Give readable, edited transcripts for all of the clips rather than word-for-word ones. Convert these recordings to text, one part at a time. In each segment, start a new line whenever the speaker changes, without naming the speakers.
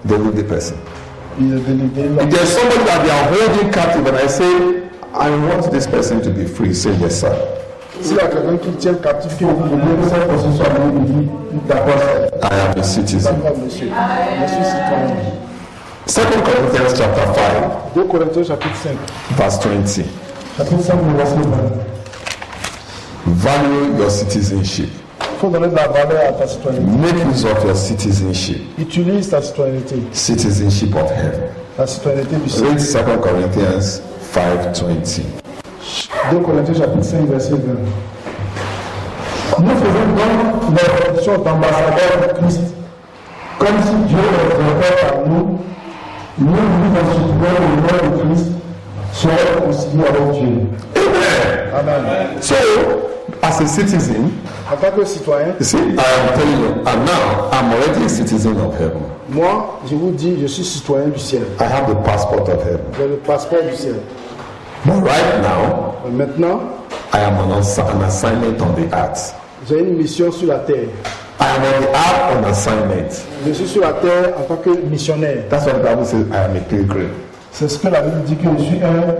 they leave the person.
If
there's somebody that they are holding captive and I say, I want this person to be free, say yes, sir. I am a citizen. 2 Corinthians chapter 5,
2 Corinthiens chapitre 5,
verse 20.
chapitre 5, verset 20.
Value your citizenship.
Il faut donner de la valeur à ta citoyenneté.
Make use of your citizenship.
Utilise ta citoyenneté.
Citizenship of heaven.
La citoyenneté du ciel.
Read 2 Corinthians 5:20.
2 Corinthiens chapitre 5, verset 20. Nous faisons donc la fonction d'ambassadeur de Christ, comme si Dieu était par nous. Nous constituons le nom de Christ, soyons réconciliés avec Dieu. Amen.
So, as a citizen,
en tant que citoyen,
you see, I am telling you, and now I'm already a citizen of heaven.
Moi, je vous dis, je suis citoyen du ciel.
I have the passport of heaven.
J'ai le passeport du ciel.
But right now,
maintenant,
I am on an assignment on the earth.
J'ai une mission sur la terre.
I am on the earth on assignment.
Je suis sur la terre en tant que missionnaire.
That's what the Bible says. I am a pilgrim.
C'est ce que la Bible dit que je suis un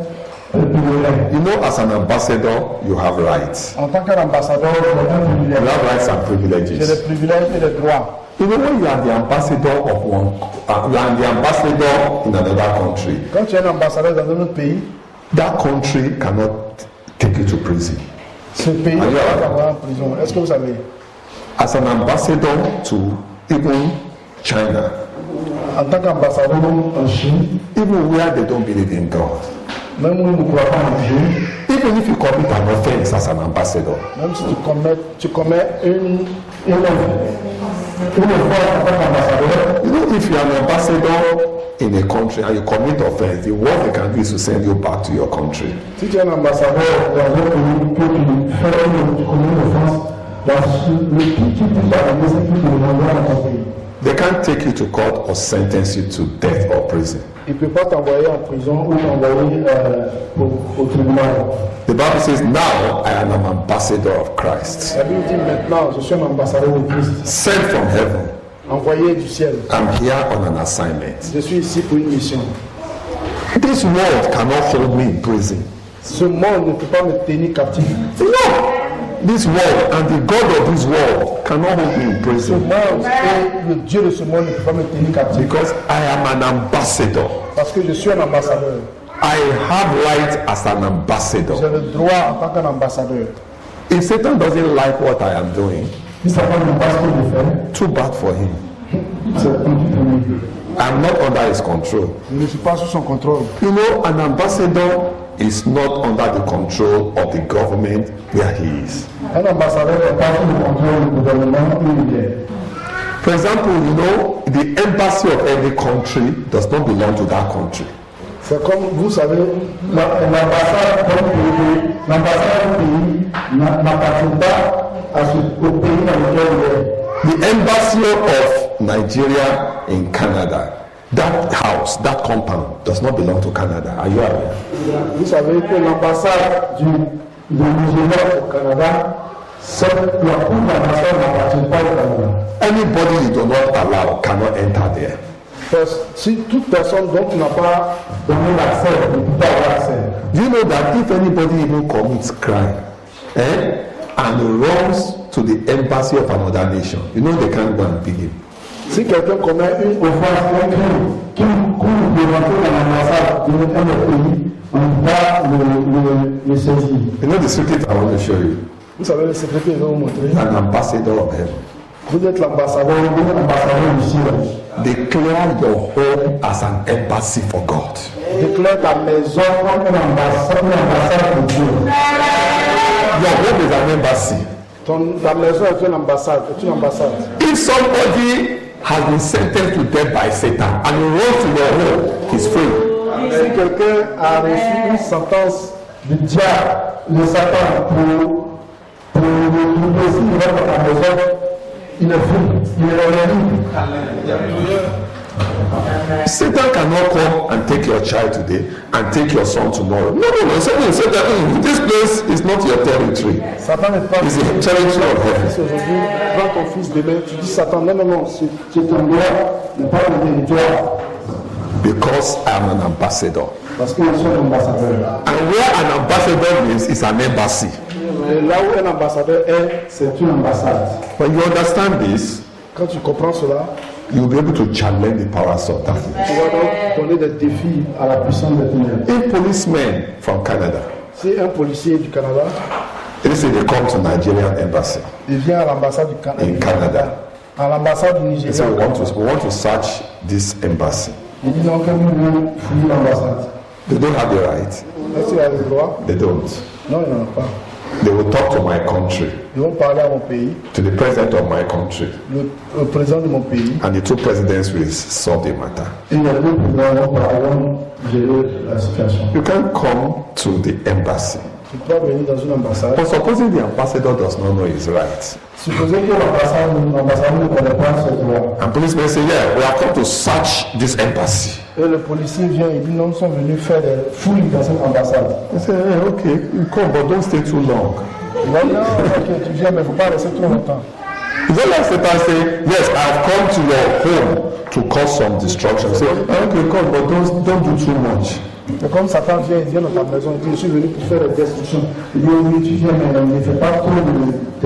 pèlerin.
You know, as an ambassador, you have rights.
En tant qu'ambassadeur,
you have rights and privileges.
J'ai des privilèges et des droits.
You know, when you are the ambassador of one, you are the ambassador in another country.
Quand tu es un ambassadeur dans un autre pays,
that country cannot take you to prison.
Ce pays ne peut pas avoir en prison. Est-ce que vous savez?
As an ambassador to even China,
en tant qu'ambassadeur en Chine,
even where they don't believe in God,
même où ils ne croient pas en Dieu,
even if you commit an offense as an ambassador,
même si tu commets une offense en tant qu'ambassadeur,
you know, if you are an ambassador in a country and you commit offense, the worst they can do is to send you back to your country.
Si tu es un ambassadeur dans un pays que tu fais une offense,
they can't take you to court or sentence you to death or prison.
Il ne peut pas t'envoyer en prison ou t'envoyer au tribunal.
The Bible says, now I am an ambassador of Christ.
La Bible dit maintenant, je suis un ambassadeur de Christ.
Sent from heaven.
Envoyé du ciel.
I'm here on an assignment.
Je suis ici pour une mission.
This world cannot hold me in prison.
Ce monde ne peut pas me tenir captif.
No. This world and the God of this world cannot hold me in
Ce
prison.
monde et le Dieu de ce monde ne peut pas me tenir captif.
Because I am an ambassador.
Parce que je suis un ambassadeur.
I have rights as an ambassador.
J'ai le droit en tant qu'ambassadeur.
If Satan doesn't like what I am doing, too bad for him. I'm not under his control.
Je ne suis pas sous son contrôle.
You know, an ambassador is not under the control of the government where he is.
Un ambassadeur n'est pas sous le contrôle du gouvernement où il est.
For example, you know, the embassy of every country does not belong to that country.
C'est comme vous savez, l'ambassade du pays n'appartient pas au pays dans lequel il est.
The embassy of Nigeria in Canada, that house, that compound does not belong to Canada. Are you aware?
Vous savez que l'ambassade du Nigeria au Canada, la cour d'ambassade n'appartient pas au Canada.
Anybody you do not allow cannot enter there.
Si toute personne dont tu n'as pas donné l'accès ne peut pas avoir accès.
Do you know that if anybody even commits crime and runs to the embassy of another nation, you know they can't go and beat him.
Si quelqu'un commet une offense, un crime, qui court de rentrer dans l'ambassade de un autre pays, on va le saisir.
You know the secret I want to show you?
Vous savez le secret que je vais vous montrer?
An ambassador of heaven.
Vous êtes l'ambassadeur du ciel.
Declare your home as an embassy for God.
Déclare ta maison comme une ambassade de Dieu.
Your home is an embassy.
Ta maison est une ambassade.
If somebody has been sentenced to death by Satan and he runs to your home, he's free.
Si quelqu'un a reçu une sentence du diable, de Satan, pour le plaisir de ta maison, il est libre.
Satan cannot come and take your child today and take your son tomorrow. No. Satan, this place is not your territory.
Satan n'est pas.
It's the territory of heaven.
Aujourd'hui, prends ton fils demain, tu dis Satan, non, c'est ton droit, n'est pas le territoire.
Because I'm an ambassador.
Parce que je suis un ambassadeur.
And where an ambassador means is an embassy.
Là où un ambassadeur est, c'est une ambassade.
When you understand this,
Quand tu comprends cela,
you'll be able to challenge the powers of darkness.
tu vas donc donner des défis à la puissance des ténèbres.
A policeman from Canada,
Si un policier du Canada,
they say they come to Nigerian embassy
il vient à l'ambassade du Canada,
in Canada.
à l'ambassade du
They
Nigeria,
say we want to search this embassy.
il dit donc que nous voulons fouiller l'ambassade.
They don't have the right.
Est-ce qu'il a le droit?
They don't.
Non, il n'en a pas.
They will talk to my country,
Ils vont parler à mon pays,
to the president of my country,
le président de mon pays,
and the two presidents will solve the matter.
et les deux présidents vont gérer la situation.
You can't come to the embassy.
Tu peux venir dans une ambassade.
But supposing the ambassador does not know his rights,
Supposez que l'ambassade ne connaît pas ses droits.
and policemen say, yeah, we have come to search this embassy.
Et le policier vient et dit non, nous sommes venus faire des fouilles dans cette ambassade.
They say, hey, okay, you come, but don't stay too long.
Il va dire non, ok, tu viens, mais il ne faut pas rester trop longtemps.
It's not like Satan say, yes, I've come to your home to cause some destruction. Say, okay, come, but don't do too much.
C'est comme Satan vient, il vient dans ta maison, il dit je suis venu pour faire des destructions. Il dit oui, tu viens, mais ne fais pas trop de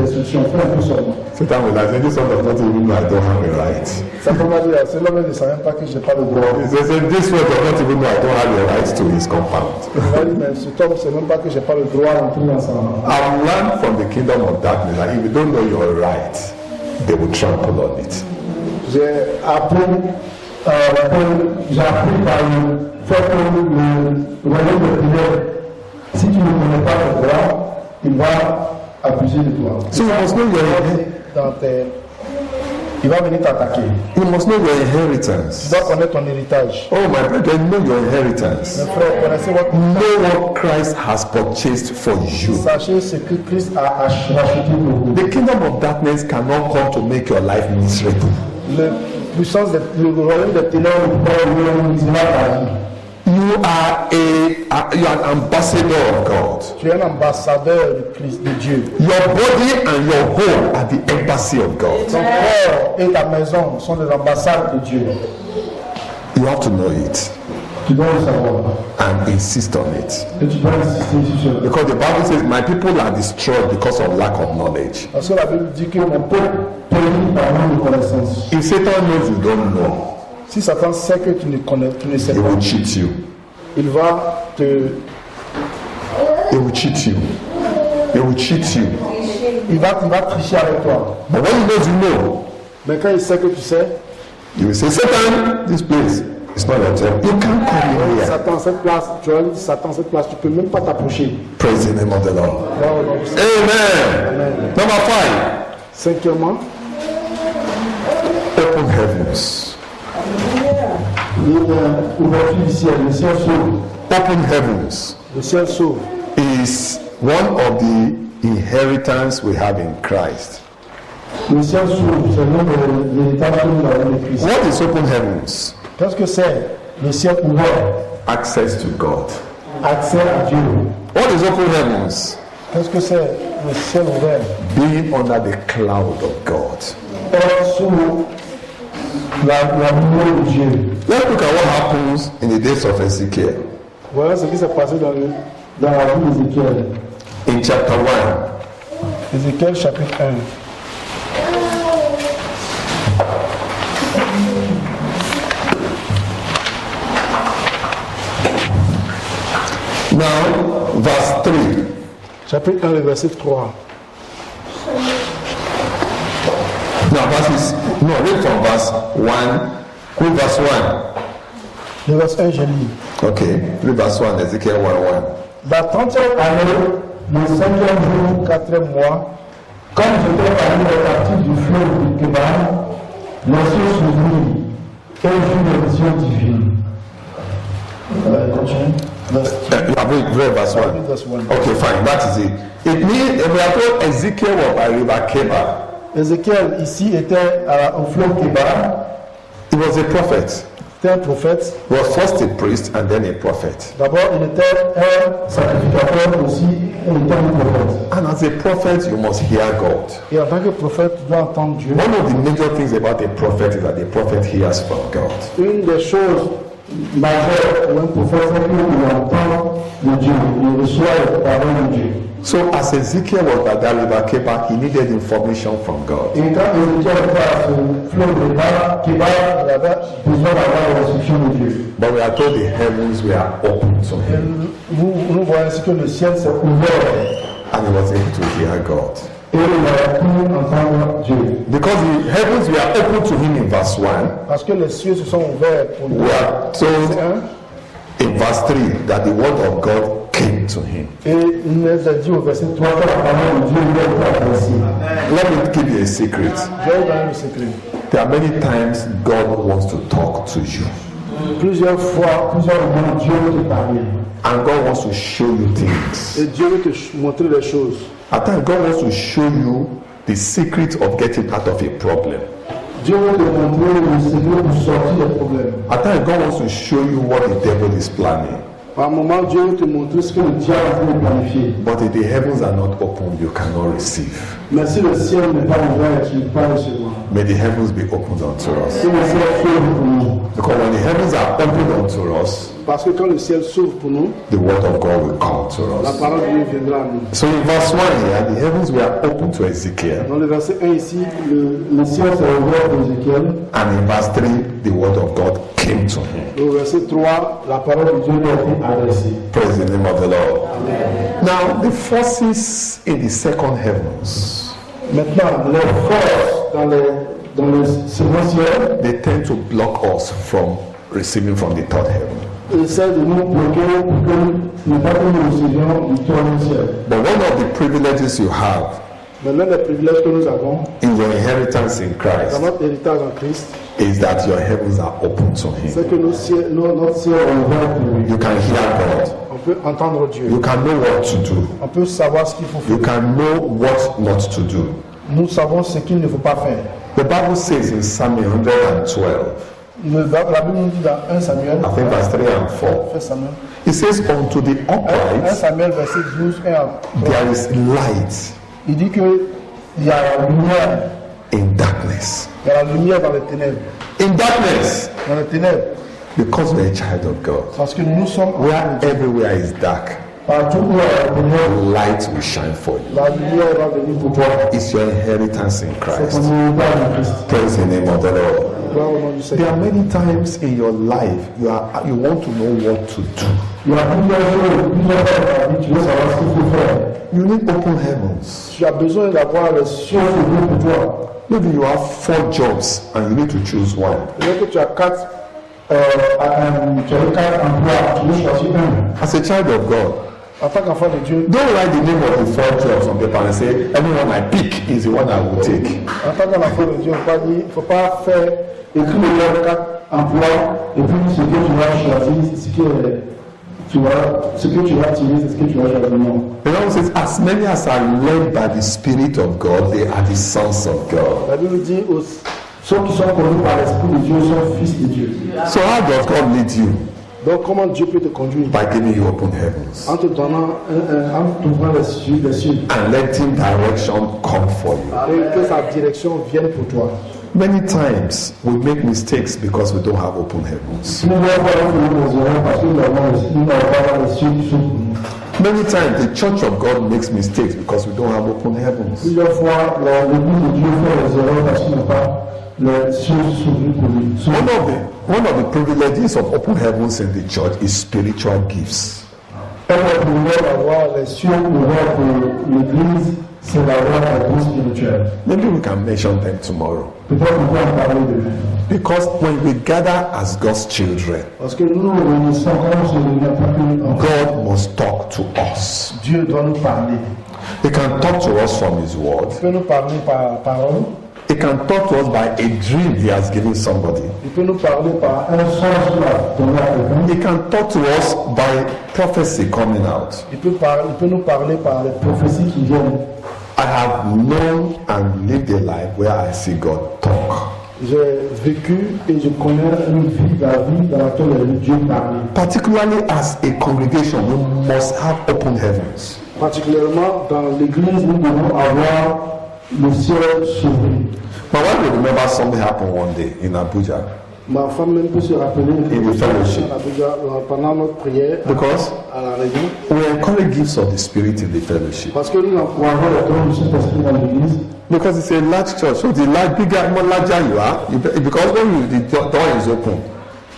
destruction, fais un peu seulement.
Satan will say, this one does not even know I don't have a right.
Satan va dire, c'est l'homme ne savait pas que je n'ai pas le droit.
He says, this one does not even know I don't have a right to his compound.
Il va dire, mais cet homme ne sait même pas que je n'ai pas le droit d'entrer dans sa maison.
I've learned from the kingdom of darkness that if you don't know your right, they will trample on it.
J'ai appris par le fait que le royaume de ténèbres, si tu ne connais pas tes droits, il va abuser de toi.
So you must know
Il va venir t'attaquer.
you must know your inheritance.
Tu dois connaître ton héritage.
Oh my brethren, know your inheritance.
Mes frères, connaissez votre
Know what Christ has purchased for you.
Sachez ce que Christ a racheté pour vous.
The kingdom of darkness cannot come to make your life miserable.
Le royaume des ténèbres ne peut pas vous misérable.
You are an ambassador of God.
Tu es un ambassadeur de Christ, de Dieu.
Your body and your home are the embassy of God.
Ton corps et ta maison sont des ambassades de Dieu.
You have to know it
Tu dois le savoir.
and insist on it.
Et tu dois insister sur cela.
Because the Bible says, my people are destroyed because of lack of knowledge.
Parce que la Bible dit que mon peuple périt par manque de connaissance.
If Satan knows you don't know,
Si Satan sait que tu ne connais, tu ne sais
he
pas,
will cheat you.
il va te.
He will cheat you. He will cheat you.
Il va tricher avec toi.
But when he knows you know,
Mais quand il sait que tu sais,
you will say, Satan, this place is not your temple. You can't come in here.
Satan, cette place, tu vas lui dire Satan, cette place, tu peux même pas t'approcher.
Praise the name of the Lord.
Là, on a-
Amen. Number 5.
Cinquièmement,
Open heavens.
l'ouverture du ciel, le ciel s'ouvre.
Open heavens
Le ciel s'ouvre.
is one of the inheritance we have in Christ.
Le ciel s'ouvre, c'est l'un des héritages que nous avons de Christ.
What is open heavens?
Qu'est-ce que c'est? Le ciel ouvert,
Access to God.
accès à Dieu.
What is open heavens?
Qu'est-ce que c'est? Le ciel ouvert.
Being under the cloud of God.
Être sous la lumière de Dieu.
Let's look at what happens in the days of Ezekiel.
Voilà ce qui s'est passé dans la vie d'Ézéchiel.
In chapter 1,
Ézéchiel chapitre 1.
now verse 3.
Chapitre 1, le verset 3.
Now verses, no, read from verse 1. Read verse 1.
Le verset 1, je lis.
Okay, read verse 1, Ezekiel 1:1.
La 30e année, le 5e jour, 4e mois, quand j'étais parmi les parties du fleuve du Kébar, les cieux s'ouvrirent et j'eus une vision divine. Continue.
You have read verse 1.
Verse 1.
Okay, fine, that is it. It means we are told Ezekiel was by river Kebar.
Ézéchiel ici était au fleuve Kébar.
He was a prophet.
C'était un prophète.
He was first a priest and then a prophet.
D'abord, il était un sacrificateur aussi, et il était un prophète.
And as a prophet, you must hear God.
Et en tant que prophète, tu dois entendre Dieu.
One of the major things about a prophet is that the prophet hears from God.
Une des choses majeures pour un prophète, c'est qu'il entend de Dieu, il reçoit la parole de Dieu.
So as Ezekiel was by that river Keba, he needed information from God.
Et quand Ézéchiel était à ce fleuve de Kébar, il avait besoin d'avoir la instruction de Dieu.
But we are told the heavens were open to
Et
him,
nous voyons ainsi que le ciel s'est ouvert
and he was able to hear God.
et il a pu entendre Dieu.
Because the heavens were open to him in verse 1,
Parce que les cieux se sont ouverts pour lui.
we are told in verse 3 that the word of God came to him.
Et il nous a dit au verset 3 que la parole de Dieu lui est adressée.
Let me give you a secret.
Je vais vous donner le secret.
There are many times God wants to talk to you,
Plusieurs fois, plusieurs moments, Dieu veut te parler.
and God wants to show you things.
Et Dieu veut te montrer les choses.
At times, God wants to show you the secret of getting out of a problem.
Dieu veut te montrer le secret pour sortir des problèmes.
At times, God wants to show you what the devil is planning.
Par moment, Dieu veut te montrer ce que le diable est en train de planifier.
But if the heavens are not open, you cannot receive.
Mais si le ciel n'est pas ouvert, tu ne peux pas recevoir.
May the heavens be opened unto us.
Si le ciel s'ouvre pour nous,
Because when the heavens are opened unto us,
parce que quand le ciel s'ouvre pour nous,
the word of God will come to
la
us.
parole de Dieu viendra à nous.
So in verse 1 here, the heavens were open to Ezekiel.
Dans le verset 1 ici, le ciel s'est ouvert pour Ézéchiel.
And in verse 3, the word of God came to him.
Et au verset 3, la parole de Dieu lui a été adressée.
Praise the name of the Lord. Now, the forces in the second heavens,
Maintenant, les forces dans le second ciel
they tend to block us from receiving from the third heaven.
essaient de nous bloquer pour que nous pas que nous recevions du troisième ciel.
But one of the privileges you have
Mais l'un des privilèges que nous avons
in your inheritance in
dans
Christ
notre héritage en Christ,
is that your heavens are open to Him.
c'est que notre ciel est ouvert pour lui.
You can hear God.
On peut entendre Dieu.
You can know what to do.
On peut savoir ce qu'il faut
You
faire.
can know what not to do.
Nous savons ce qu'il ne faut pas faire.
The Bible says in Psalm 112,
La Bible nous dit dans 1 Samuel,
I think verse 3 and 4,
1 Samuel,
it says, Unto the
1
upright
Samuel verset 12, 1 à 3.
there is light
Il dit qu'il y a la lumière,
in darkness.
il y a la lumière dans les ténèbres.
In darkness,
Dans les ténèbres,
because we're a child of God.
parce que nous sommes
Where everywhere is dark,
partout où il y a la ténèbre,
light will shine for you.
la lumière va venir pour toi.
It's your inheritance in
C'est
Christ.
ton héritage en Christ.
Praise the name of the Lord.
Gloire au nom du
There
Seigneur.
are many times in your life you want to know what to do.
Il y a plusieurs choses, plusieurs fois dans ta vie, tu veux savoir ce qu'il faut faire.
You need open heavens.
Tu as besoin d'avoir les cieux ouverts pour toi.
Maybe you have 4 jobs and you need to choose one.
Peut-être que tu as 4 emplois, tu veux choisir un.
As a child of God,
En tant qu'enfant de Dieu,
don't write the name of the 4 jobs on paper and say, anyone I pick is the one I will take.
en tant qu'enfant de Dieu, il ne faut pas faire écrire les 4 emplois et puis ce que tu vas choisir, ce que tu vas tirer, c'est ce que tu vas choisir. Non.
The Bible says, as many as are led by the Spirit of God, they are the sons of God.
La Bible dit ceux qui sont conduits par l'Esprit de Dieu sont fils de Dieu.
So how does God lead you?
Donc comment Dieu peut te conduire?
By giving you open heavens.
En te donnant, en t'ouvrant les cieux,
And letting direction come for you.
et que sa direction vienne pour toi.
Many times we make mistakes because we don't have open heavens.
Plusieurs fois, on fait des erreurs parce que nous n'avons pas les cieux qui sont pour nous.
Many times the church of God makes mistakes because we don't have open heavens.
Plusieurs fois, l'Église de Dieu fait des erreurs parce qu'il n'a pas les cieux s'ouvrir pour lui.
One of the privileges of open heavens in the church is spiritual gifts.
Un des privilèges d'avoir les cieux ouverts pour l'Église, c'est d'avoir la vie spirituelle.
Maybe we can mention them tomorrow.
Peut-être qu'on peut en parler demain.
Because when we gather as God's children,
Parce que nous nous réunissons quand on se réunit pas que
God must talk to us.
Dieu doit nous parler.
He can talk to us from His word.
Il peut nous parler par parole.
He can talk to us by a dream He has given somebody.
Il peut nous parler par un songe qu'il a donné à quelqu'un.
He can talk to us by prophecy coming out.
Il peut nous parler par les prophéties qui viennent.
I have known and lived a life where I see God talk.
J'ai vécu et je connais une vie, la vie dans laquelle Dieu parlait.
Particularly as a congregation, we must have open heavens.
Particulièrement dans l'église, nous devons avoir le ciel s'ouvrir.
My wife will remember something happened one day in Abuja.
Ma femme même peut se rappeler
In the fellowship.
pendant notre prière
Because
à la réunion.
we encourage gifts of the Spirit in the fellowship.
Parce que nous encourageons les dons du Saint-Esprit dans l'église.
Because it's a large church, so the bigger, more larger you are, because when the door is open,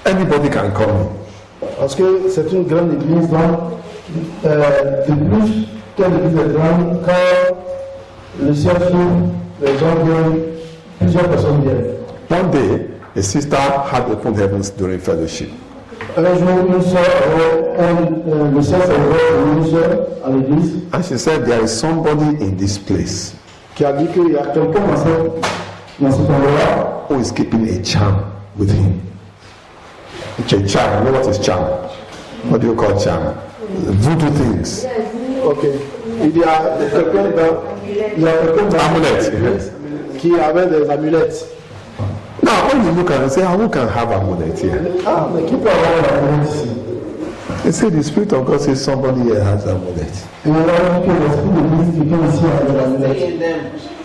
anybody can come in.
Parce que c'est une grande église, donc de plus qu'une église est grande, quand le ciel s'ouvre, les gens viennent, plusieurs personnes viennent.
One day, a sister had open heavens during fellowship.
Un jour, une soeur avait le ciel s'est ouvert pour une soeur à l'église
And she said, there is somebody in this place
qui a dit qu'il y a quelqu'un dans cet endroit
who is keeping a charm with him. A charm, you know what is charm? What do you call charm? Voodoo things.
Ok. Il y a quelqu'un dans
Amulet.
qui avait des amulettes.
Now, when you look at it, you say, who can have amulet here?
Ah, mais qui peut avoir des amulettes ici?
They say the Spirit of God says somebody here has amulet.
Et on a dit que l'esprit de l'église, quelqu'un ici avait des amulettes.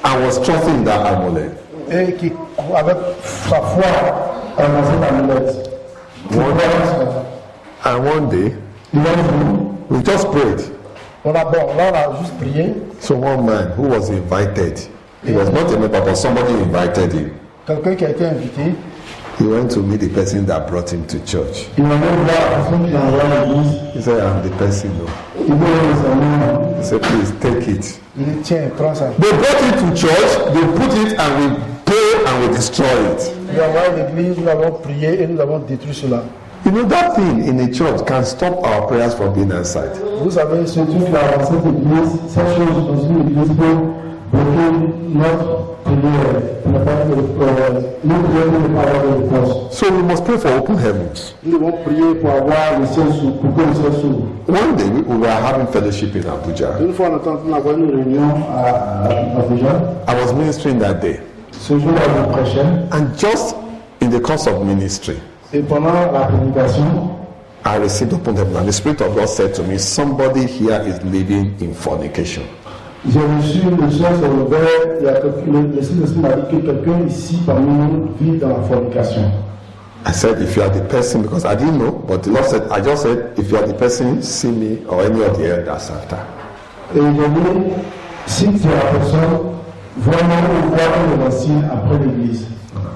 I was trusting that amulet.
Et qui, avec sa foi, a dans cette amulette.
And one day, we just prayed.
On a juste prié.
So one man who was invited, he was not a member, but somebody invited him.
Quelqu'un qui a été invité,
He went to meet the person that brought him to church.
il m'a même voir la personne qui a envoyé à l'église.
He said, I'm the person. No.
Il dit aux amis,
He said, please take it.
il dit tiens, prends ça.
They brought it to church, they put it and we pray and we destroy it.
Il a envoyé à l'église, nous avons prié et nous avons détruit cela.
You know, that thing in a church can stop our prayers from being answered.
Vous savez, ce truc-là dans cette église, cette chose dans une église peut bloquer notre prière, pour ne pas nous prier pour ne pas avoir de réponse.
So we must pray for open heavens.
Nous devons prier pour avoir le ciel s'ouvre, pour que le ciel s'ouvre.
One day we were having fellowship in Abuja.
Une fois, on était en train d'avoir une réunion à Abuja.
I was ministering that day.
Ce jour-là, je prêchais.
And just in the course of ministry,
Et pendant la prédication,
I received open heaven. And the Spirit of God said to me, somebody here is living in fornication.
j'ai reçu le ciel s'est ouvert. Il y a le Saint-Esprit m'a dit que quelqu'un ici parmi nous vit dans la fornication.
I said, if you are the person, because I didn't know, but the Lord said, I just said, if you are the person, see me or any of the elders after.
Et j'ai dit, si tu es la personne, vraiment, vois le signe après l'église.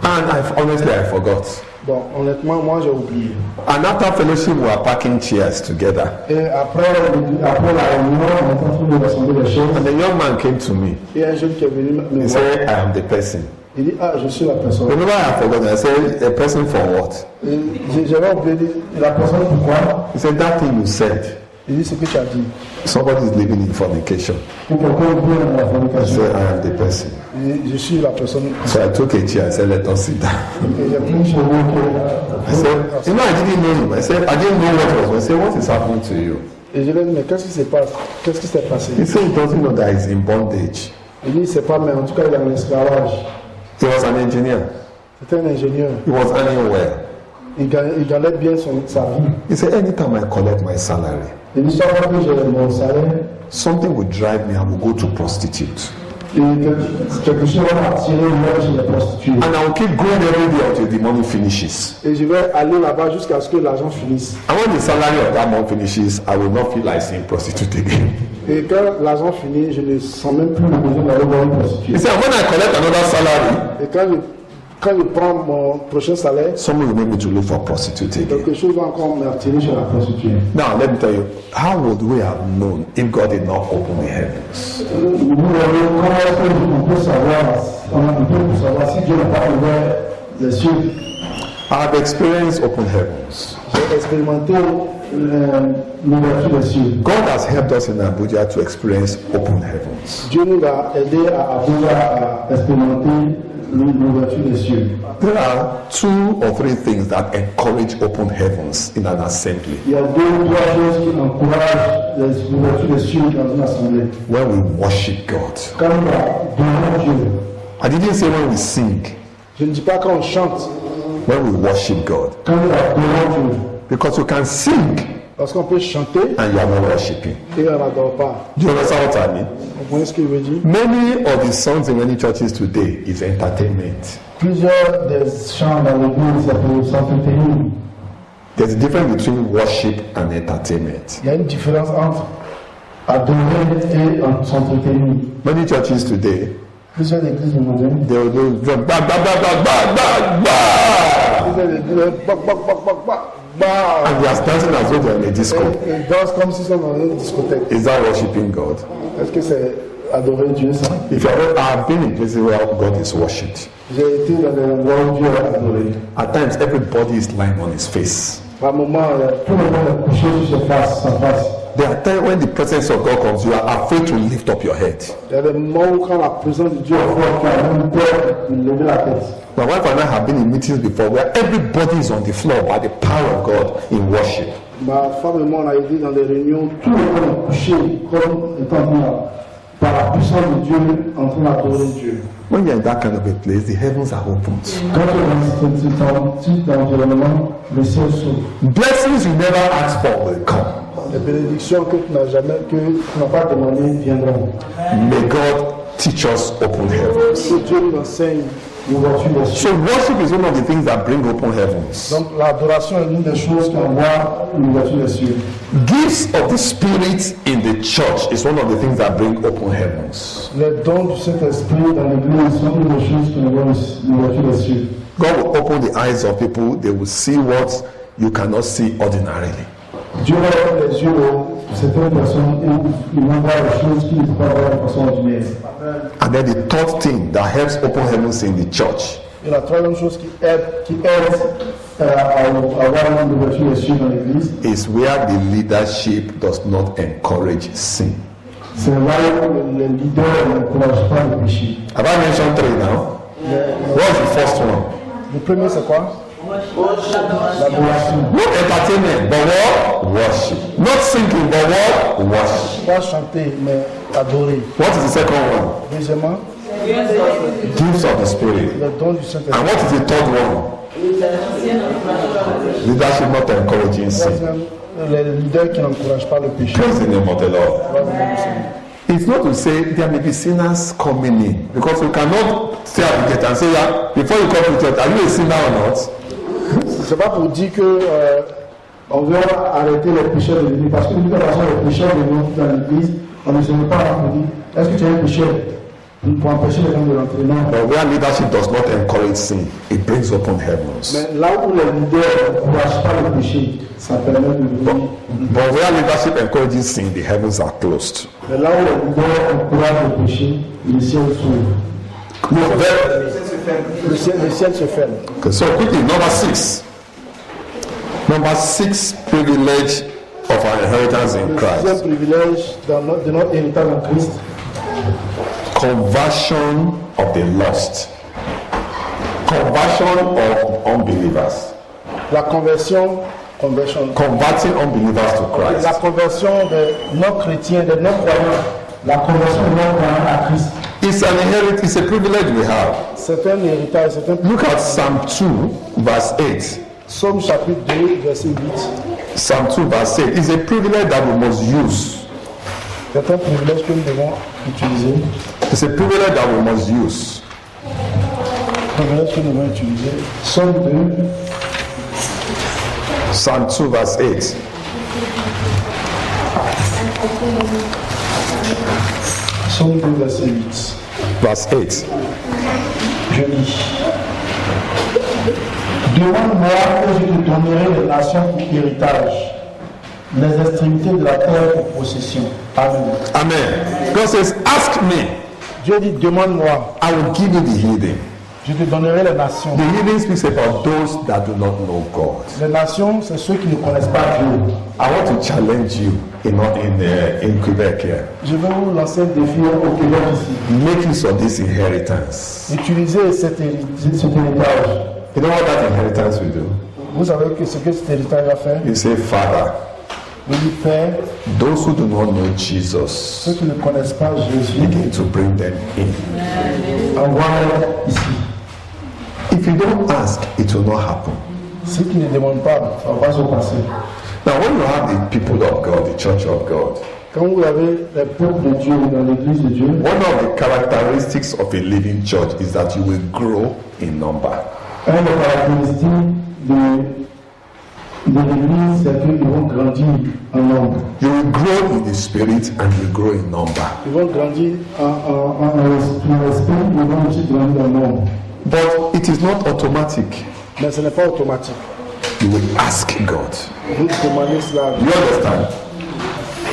And honestly, I forgot.
Bon, honnêtement, moi j'ai oublié.
And after fellowship, we were packing chairs together.
Et après la réunion, on est en train de rassembler les choses.
And the young man came to me.
Et un jeune qui est venu me
He
voir.
said, I am the person.
Il dit, ah, je suis la personne.
Remember, I forgot. I said, a person for what?
Et j'avais oublié, la personne pourquoi?
He said, that thing you said.
Il dit, ce que tu as dit.
Somebody is living in fornication.
Que quelqu'un vit dans la
I
fornication.
said, I am the person.
Et je suis la personne.
So I took a chair. I said, let us sit down.
Et j'ai pris chez moi que.
I said, you know, I didn't know him. I said, I didn't know what was. I said, what is happening to you?
Et je lui ai dit, mais qu'est-ce qui se passe? Qu'est-ce qui s'est passé?
He said, he doesn't know that he's in bondage.
Il dit, c'est pas, mais en tout cas, il est en esclavage.
He was an engineer.
C'était un ingénieur.
He was earning well.
Il gagnait bien sa vie.
He said, anytime I collect my salary,
Il dit, chaque fois que j'ai mon salaire,
something would drive me, I will go to prostitute.
et quelque chose va m'attirer moi chez les prostituées.
And I will keep going every day until the money finishes.
Et je vais aller là-bas jusqu'à ce que l'argent finisse.
And when the salary of that month finishes, I will not feel like seeing prostitute again.
Et quand l'argent finit, je ne sens même plus le besoin d'aller voir une prostituée.
He said, when I collect another salary,
Et quand je prends mon prochain salaire,
someone will make me to look for prostitute again.
quelque chose va encore m'attirer chez la prostituée.
Now, let me tell you, how would we have known if God did not open the heavens?
Vous voyez, comment est-ce qu'on peut savoir, si Dieu n'a pas ouvert les cieux?
I have experienced open heavens.
J'ai expérimenté l'ouverture des cieux.
God has helped us in Abuja to experience open heavens.
Dieu nous a aidé à expérimenter l'ouverture des cieux.
There are 2 or 3 things that encourage open heavens in an assembly.
Il y a 2 ou 3 choses qui encouragent l'ouverture des cieux dans une assemblée.
When we worship God.
Quand nous adorons Dieu,
I didn't say when we sing.
Je ne dis pas quand on chante,
when we worship God.
quand nous adorons Dieu.
Because you can sing
Parce qu'on peut chanter
and you are not worshiping.
et on n'adore pas.
Do you understand what I mean?
Vous comprenez ce qu'il veut dire?
Many of the songs in many churches today is entertainment.
Plusieurs des chants dans l'église sont entertainés.
There's a difference between worship and entertainment.
Il y a une différence entre adorer et s'entretenir.
Many churches today,
Plusieurs églises aujourd'hui.
they will do drum, ba, ba, ba, ba, ba, ba, ba.
Plusieurs églises, bac, bac, bac, bac, bac, bac.
And they are dancing as though they're in a disco.
Ils dansent comme s'ils sont dans une discothèque.
Is that worshiping God?
Est-ce que c'est adorer Dieu ça?
If you have I've been in places where God is worshipped.
J'ai été dans des endroits où Dieu est adoré.
At times, everybody is lying on his face.
Par moments, tout le monde est couché sur sa face.
There are times when the presence of God comes, you are afraid to lift up your head.
Il y a des moments où quand la présence de Dieu est forte, tu as même peur de lever la tête.
My wife and I have been in meetings before where everybody is on the floor by the power of God in worship.
Ma femme et moi, on a été dans des réunions, tout le monde est couché comme étant mis par la puissance de Dieu en train d'adorer Dieu.
When you're in that kind of a place, the heavens are opened.
Quand tu es dans ce type d'environnement, le ciel s'ouvre.
Blessings you never asked for will come.
Les bénédictions que tu n'as pas demandées viendront.
May God teach us open heavens.
Que Dieu nous enseigne l'ouverture des cieux.
So worship is one of the things that bring open heavens.
Donc l'adoration est l'une des choses qui envoie l'ouverture des cieux.
Gifts of the Spirit in the church is one of the things that bring open heavens.
Les dons du Saint-Esprit dans l'Église sont l'une des choses qui envoient l'ouverture des cieux.
God will open the eyes of people, they will see what you cannot see ordinarily.
Dieu va ouvrir les yeux de certaines personnes et ils vont voir les choses qu'ils ne peuvent pas voir de façon ordinaire.
And then the third thing that helps open heavens in the church
Et la troisième chose qui aide à avoir une ouverture des cieux dans l'Église,
is where the leadership does not encourage sin.
c'est là où les leaders n'encouragent pas le péché.
Have I mentioned three now? What's the first one?
Le premier, c'est quoi? L'adoration.
Not entertainment, but what? Worship. Not singing, but what? Worship.
Pas chanter, mais adorer.
What is the second one?
Deuxièmement,
Gifts of the Spirit.
le don du
And
Saint-Esprit.
what is the third one? Leadership not encouraging sin.
Troisième, les leaders qui n'encouragent pas le péché.
Praise the name of the Lord.
Gloire au nom du Seigneur.
It's not to say there may be sinners coming in, because you cannot stay at the gate and say, yeah, before you come to church, are you a sinner or not?
C'est pas pour dire que on veut arrêter les pécheurs de l'église, parce que de toute façon les pécheurs de dans l'église, on ne se met pas à dire est-ce que tu es un pécheur pour empêcher les gens de rentrer. Non.
But where leadership does not encourage sin, it brings open heavens.
Mais là où les leaders n'encouragent pas le péché, ça permet de venir.
But where leadership encourages sin, the heavens are closed.
Mais là où les leaders encouragent le péché, le ciel s'ouvre.
No,
Le ciel se ferme.
okay, so quickly, number 6. Number 6 privilege of our inheritance in
Le
Christ.
sixième privilège de notre héritage en Christ,
Conversion of the lost. Conversion of unbelievers.
la conversion,
Converting unbelievers to Christ.
la conversion des non-chrétiens, des non-croyants, la conversion des non-croyants à Christ.
It's a privilege we have.
C'est un héritage, c'est un
Look at Psalm 2, verse 8.
Psaume chapitre 2, verset 8.
Psalm 2, verse 8 is a privilege that we must use.
C'est un privilège que nous devons utiliser.
It's a privilege that we must use.
Privilège que nous devons utiliser. Psaume 2,
Psalm 2, verse 8.
Psaume 2, verset 8.
Verse 8.
Je lis. Demande-moi et je te donnerai les nations pour héritage, les extrémités de la terre pour possession. Amen.
Amen. God says, ask me,
Dieu dit, demande-moi,
I will give you the healing.
je te donnerai les nations.
The healing speaks about those that do not know God.
Les nations, c'est ceux qui ne connaissent pas Dieu.
I want to challenge you in Quebec here.
Je vais vous lancer un défi au Québec ici.
Make use of this inheritance.
Utilisez cet héritage.
You know what that inheritance will do?
Vous savez que ce que cet héritage va faire?
You say, Father,
Il dit, Père,
those who do not know Jesus,
ceux qui ne connaissent pas Jésus,
begin to bring them in.
envoie-les ici.
If you don't ask, it will not happen.
Si tu ne demandes pas, ça ne va pas se passer.
Now, when you have the people of God, the church of God,
Quand vous avez les peuples de Dieu dans l'église de Dieu,
one of the characteristics of a living church is that you will grow in number.
une des caractéristiques de l'église, c'est qu'ils vont grandir en nombre.
You will grow in the spirit and you will grow in number.
Ils vont grandir en esprit, ils vont aussi grandir en nombre.
But it is not automatic.
Mais ce n'est pas automatique.
You will ask God.
Vous demandez cela.
You understand?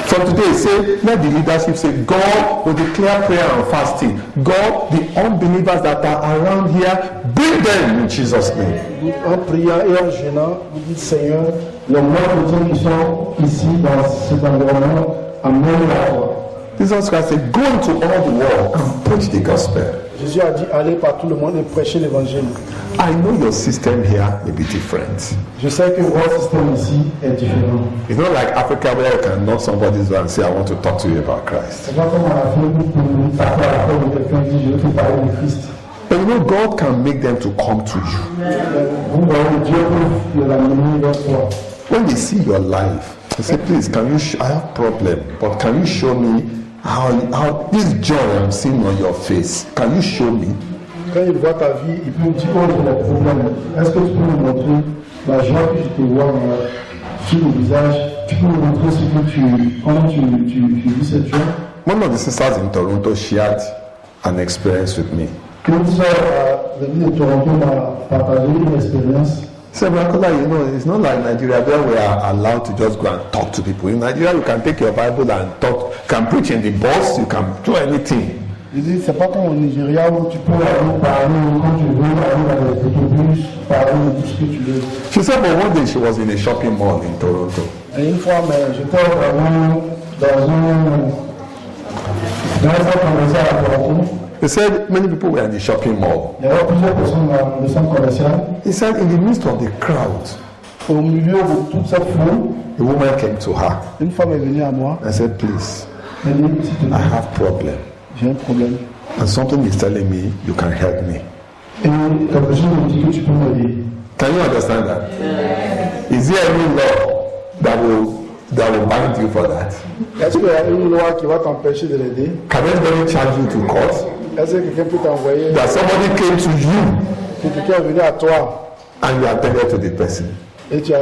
From today, say, let the leadership say, God will declare prayer and fasting. God, the unbelievers that are around here, bring them in Jesus' name.
En priant et en jeûnant, vous dites Seigneur, les non-chrétiens qui sont ici dans cet environnement, amène-les à toi.
Jesus Christ said, go into all the world and preach the gospel.
Jésus a dit allez par tout le monde et prêcher l'évangile.
I know your system here may be different.
Je sais que votre système ici est différent.
It's not like Africa where you can knock somebody's door and say, I want to talk to you about Christ.
C'est pas comme en Afrique où parfois la porte de quelqu'un dit je veux te parler de Christ.
But you know, God can make them to come to you.
Vous voyez, Dieu peut l'amener vers toi.
When they see your life, they say, please, can you, I have problem, but can you show me how this joy I'm seeing on your face, can you show me?
Quand il voit ta vie, il peut dire oh j'ai des problèmes. Est-ce que tu peux me montrer la joie que je te vois sur le visage? Tu peux me montrer ce que comment tu vis cette joie?
One of the sisters in Toronto shared an experience with me.
Une sœur à l'église de Toronto m'a partagé une expérience.
So, Brakola, you know, it's not like Nigeria where we are allowed to just go and talk to people. In Nigeria, you can take your Bible and talk, can preach in the bus, you can do anything.
Je dis, c'est pas comme au Nigeria où tu peux aller parler quand tu veux, aller dans les autobus, parler de tout ce que tu veux.
She said, but one day she was in a shopping mall in Toronto.
Et une fois, mais j'étais vraiment dans un centre commercial à Toronto.
He said many people were in the shopping mall.
Il y avait plusieurs personnes dans le centre commercial.
He said in the midst of the crowd,
Au milieu de toute cette foule,
a woman came to her
une femme est venue à moi.
and said, please,
Elle dit, s'il te
I
plaît,
have problem.
j'ai un problème.
And something is telling me you can help me.
Et quelque chose me dit que tu peux m'aider.
Can you understand that? Is there any law that will bind you for that?
Est-ce qu'il y a une loi qui va t'empêcher de l'aider?
Can anybody charge you to court?
Est-ce que quelqu'un peut t'envoyer?
That somebody came to you
Que quelqu'un est venu à toi
and you attended to the person.
et tu as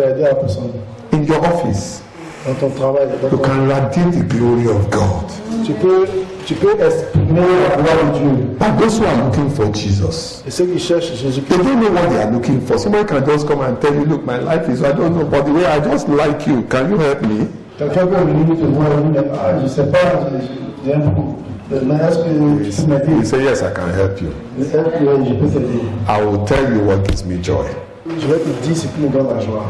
aidé la personne
In your office,
dans ton travail.
you can radiate the glory of God.
Tu peux exprimer la gloire de Dieu.
But those who are looking for Jesus,
Et ceux qui cherchent
they
Jésus-Christ,
don't know what they are looking for. Somebody can just come and tell you, look, my life is, I don't know, but the way I just like you, can you help me?
quelqu'un peut venir te voir et dire ah, je ne sais pas, j'ai un problème. Mais est-ce que tu peux m'aider?
You say, yes, I can help you.
Est-ce que je peux t'aider?
I will tell you what gives me joy.
Je vais te dire ce qui me donne la joie.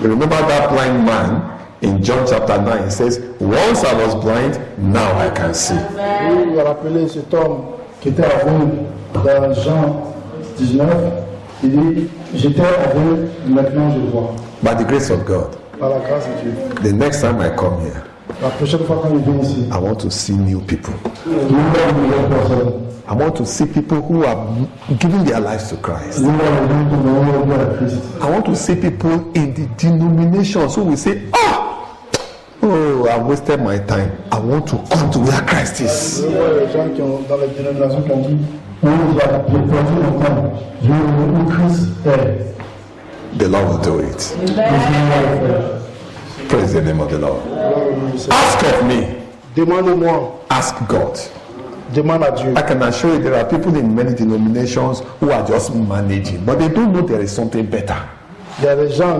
You remember that blind man in John chapter 9? He says, once I was blind, now I can see.
Vous vous rappelez cet homme qui était aveugle dans Jean 19? Il dit, j'étais aveugle, maintenant je vois.
By the grace of God,
Par la grâce de Dieu.
the next time I come here,
La prochaine fois quand il vient ici,
I want to see new people.
je vais voir une nouvelle personne.
I want to see people who are giving their lives to
Je
Christ.
vais voir les gens qui vont voir à Christ.
I want to see people in the denominations who will say, oh, I've wasted my time. I want to come to where Christ
Je
is.
vais voir les gens qui ont, dans les dénominations qui ont dit, oui, j'ai perdu mon temps. Je veux où Christ est.
The Lord will do it.
Je vais le faire.
Praise the name of the Lord. Ask of me.
Demande-moi,
Ask God.
demande à Dieu.
I can assure you there are people in many denominations who are just managing, but they don't know there is something better.
Il y a des gens,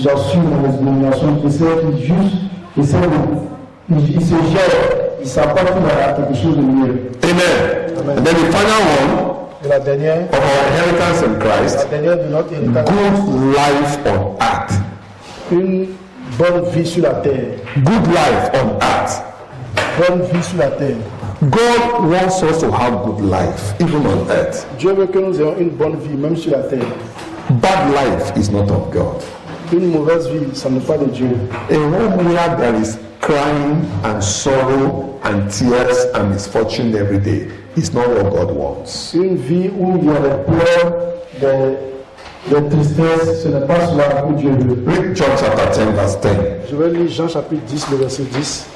j'assume dans les dénominations, qui essaient juste, ils se gèrent, ils ne savent pas qu'il y a quelque chose de mieux.
Amen. And then the final one
Et la dernière,
of our inheritance in Christ,
de notre héritage,
good life on earth.
une bonne vie sur la terre.
Good life on earth.
Bonne vie sur la terre.
God wants us to have good life, even on earth.
Dieu veut que nous ayons une bonne vie, même sur la terre.
Bad life is not of God.
Une mauvaise vie, ça n'est pas de Dieu.
A home where there is crying and sorrow and tears and misfortune every day, is not what God wants.
Une vie où il y a des pleurs, des tristesses, ce n'est pas cela que Dieu veut.
Read John chapter 10 verse 10.
Je vais lire Jean chapitre 10, le verset 10.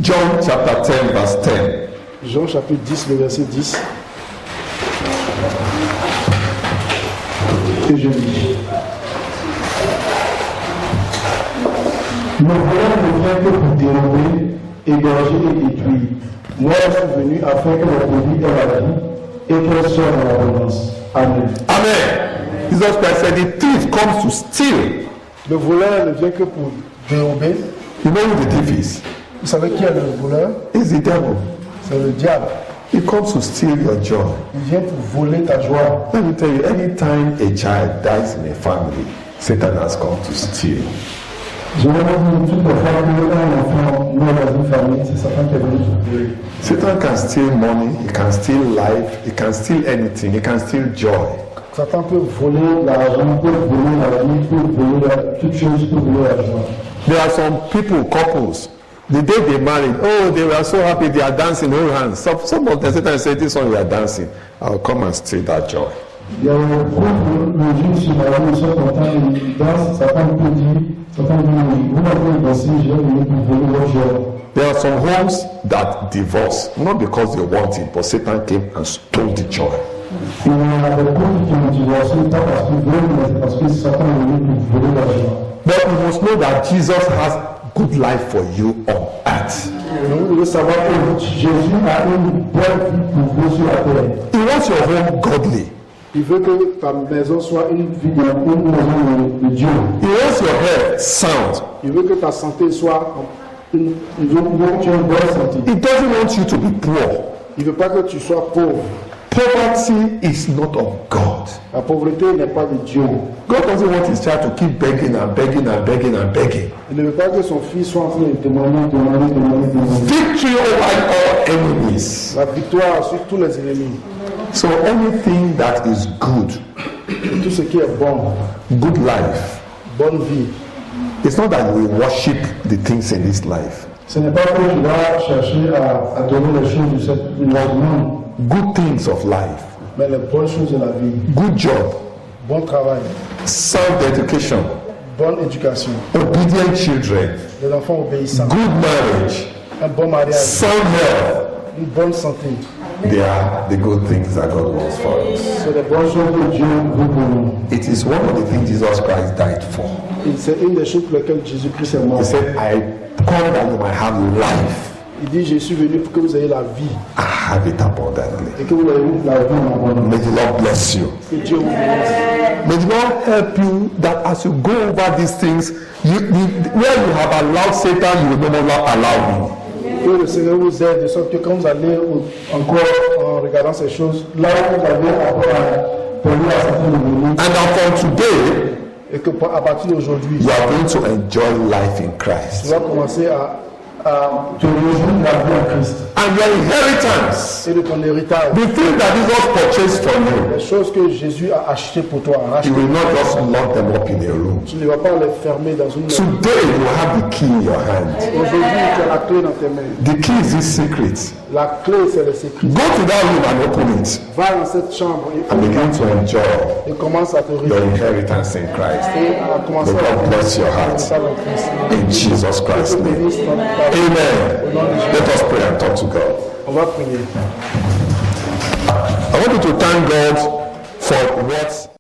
John chapter 10 verse 10.
Jean chapitre 10, le verset 10. Et je lis. Le voleur ne vient que pour dérober, égorger et détruire. Moi, je suis venu afin que le produit ait la vie et qu'elle soit en abondance. Amen.
Amen. Jesus Christ said the thief comes to steal.
Le voleur ne vient que pour dérober.
You know who the thief is?
Vous savez qui est le voleur?
It's the devil.
C'est le diable.
He comes to steal your joy.
Il vient pour voler ta joie.
Let me tell you, anytime a child dies in a family, Satan has come to steal.
Je vais vous dire toutes les fois que un enfant meurt dans une famille, c'est Satan qui est venu pour voler.
Satan can steal money, he can steal life, he can steal anything, he can steal joy.
Satan peut voler l'argent, peut voler la vie, peut voler toutes choses, peut voler la joie.
There are some people, couples, the day they married, oh, they were so happy, they are dancing, hold hands. Some of them, Satan said, this one you are dancing, I'll come and steal that joy.
Il y a un couple, le juif se marie, ils sont contents, ils dansent, Satan peut dire, Satan dit, vous m'avez dansé, je vais venir pour voler votre joie.
There are some homes that divorce, not because they want it, but Satan came and stole the joy.
Il y a des couples qui ont divorcé, pas parce qu'ils veulent, mais parce que Satan est venu pour voler la joie.
But you must know that Jesus has good life for you on earth.
Vous devez savoir que Jésus a une bonne vie pour vous sur la terre.
He wants your home godly.
Il veut que ta maison soit une maison de Dieu.
He wants your health sound.
Il veut que ta santé soit une bonne santé.
He doesn't want you to be poor.
Il ne veut pas que tu sois pauvre.
Poverty is not of God.
La pauvreté n'est pas de Dieu.
God doesn't want his child to keep begging and begging and begging and begging.
Il ne veut pas que son fils soit en train de demander.
Victory over all enemies.
La victoire sur tous les ennemis.
So anything that is good,
Tout ce qui est bon,
good life,
bonne vie.
it's not that we worship the things in this life.
Ce n'est pas que tu vas chercher à donner les choses de cette monde,
Good things of life,
mais les bonnes choses de la vie.
good job,
Bon travail,
sound education,
bonne éducation,
obedient children,
des enfants obéissants,
good marriage,
un bon mariage,
sound health.
une bonne santé.
They are the good things that God wants for us.
C'est les bonnes choses que Dieu veut pour nous.
It is one of the things Jesus Christ died for.
Et c'est une des choses pour lesquelles Jésus-Christ est mort.
He said, I come that you might have life.
Il dit, je suis venu pour que vous ayez la vie
I have it abundantly.
et que vous ayez la vie en abondance.
May the Lord bless you.
Que Dieu vous bénisse.
May the Lord help you that as you go over these things, where you have allowed Satan, you will no longer allow me.
Que le Seigneur vous aide de sorte que quand vous allez encore en regardant ces choses, là où vous avez encore à perdu à certains niveaux,
And that from today,
et que à partir d'aujourd'hui,
you are going to enjoy life in
tu
Christ.
vas commencer à te réjouir de la vie en Christ
And your inheritance,
et de ton héritage.
the thing that Jesus purchased for you,
Les choses que Jésus a achetées pour toi,
you will not just lock them up in a room.
tu ne vas pas les fermer dans une maison.
Today, you have the key in your hand.
Aujourd'hui, tu as la clé dans tes mains.
The key is this secret.
La clé, c'est le secret.
Go to that room and open it
Va dans cette chambre
and begin to enjoy
et commence à te
your
réjouir.
inheritance in Christ.
Et à commencer
May God bless your heart.
en Christ.
In Jesus Christ's
Que
name.
bénisse ta vie.
Amen. Let us pray and talk to God.
On va prier.
I want you to thank God for what